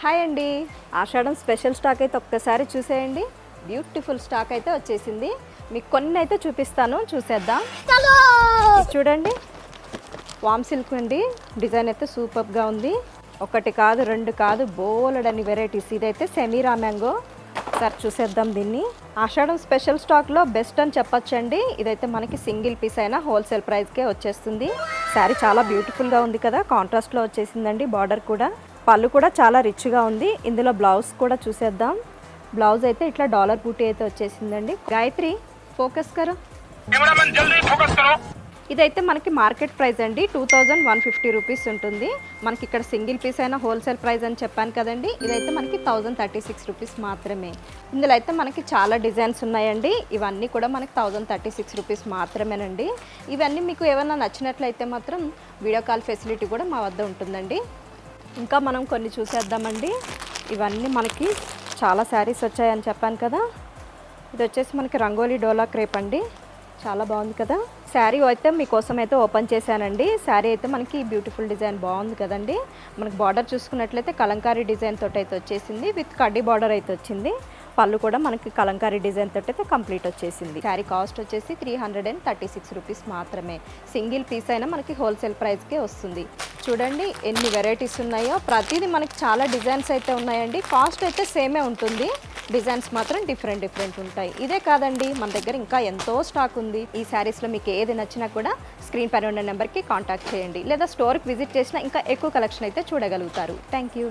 Hi అండి, ఆషాఢం special stock అయితే ఒక్కసారి చూసేయండి. బ్యూటిఫుల్ స్టాక్ అయితే వచ్చేసింది. మీకు కొన్ని అయితే చూపిస్తాను, చూసేద్దాం. ఇది చూడండి, వామ్ సిల్క్ అండి. డిజైన్ అయితే సూపర్గా ఉంది. ఒకటి కాదు, రెండు కాదు, బోలెడని వెరైటీస్. ఇదైతే సెమీరా మ్యాంగో. ఒకసారి చూసేద్దాం దీన్ని. ఆషాఢం స్పెషల్ స్టాక్లో బెస్ట్ అని చెప్పొచ్చండి. ఇదైతే మనకి సింగిల్ పీస్ అయినా హోల్సేల్ ప్రైస్కే వచ్చేస్తుంది. శారీ చాలా బ్యూటిఫుల్గా ఉంది కదా, కాంట్రాస్ట్లో వచ్చేసిందండి. బార్డర్ కూడా, పళ్ళు కూడా చాలా రిచ్గా ఉంది. ఇందులో బ్లౌజ్ కూడా చూసేద్దాం. బ్లౌజ్ అయితే ఇట్లా డాలర్ బూటీ అయితే వచ్చేసిందండి. గాయత్రి ఫోకస్ కరో. ఇదైతే మనకి మార్కెట్ ప్రైస్ అండి 2150 రూపీస్ ఉంటుంది. మనకి ఇక్కడ సింగిల్ పీస్ అయినా హోల్సేల్ ప్రైస్ అని చెప్పాను కదండి. ఇదైతే మనకి 1036 రూపీస్ మాత్రమే. ఇందులో అయితే మనకి చాలా డిజైన్స్ ఉన్నాయండి. ఇవన్నీ కూడా మనకి 1036 రూపీస్ మాత్రమేనండి. ఇవన్నీ మీకు ఏమైనా నచ్చినట్లయితే మాత్రం వీడియో కాల్ ఫెసిలిటీ కూడా మా వద్ద ఉంటుందండి. ఇంకా మనం కొన్ని చూసేద్దామండి. ఇవన్నీ మనకి చాలా శారీస్ వచ్చాయని చెప్పాను కదా. ఇది వచ్చేసి మనకి రంగోలీ డోలా క్రేప్ అండి. చాలా బాగుంది కదా. శారీ అయితే మీకోసం అయితే ఓపెన్ చేశానండి. శారీ అయితే మనకి బ్యూటిఫుల్ డిజైన్ బాగుంది కదండి. మనకి బార్డర్ చూసుకున్నట్లయితే కలంకారీ డిజైన్ తోటి అయితే వచ్చేసింది. విత్ కడ్డీ బార్డర్ అయితే వచ్చింది. పళ్ళు కూడా మనకి కలంకారీ డిజైన్ తోటి అయితే కంప్లీట్ వచ్చేసింది. శారీ కాస్ట్ వచ్చేసి 336 రూపీస్ మాత్రమే. సింగిల్ పీస్ అయినా మనకి హోల్సేల్ ప్రైస్కే వస్తుంది. చూడండి ఎన్ని వెరైటీస్ ఉన్నాయో. ప్రతిదీ మనకి చాలా డిజైన్స్ అయితే ఉన్నాయండి. కాస్ట్ అయితే సేమే ఉంటుంది, డిజైన్స్ మాత్రం డిఫరెంట్ ఉంటాయి. ఇదే కాదండి, మన దగ్గర ఇంకా ఎంతో స్టాక్ ఉంది. ఈ శారీస్లో మీకు ఏది నచ్చినా కూడా స్క్రీన్ పైన ఉన్న నెంబర్కి కాంటాక్ట్ చేయండి, లేదా స్టోర్కి విజిట్ చేసినా ఇంకా ఎక్కువ కలెక్షన్ అయితే చూడగలుగుతారు. Thank you.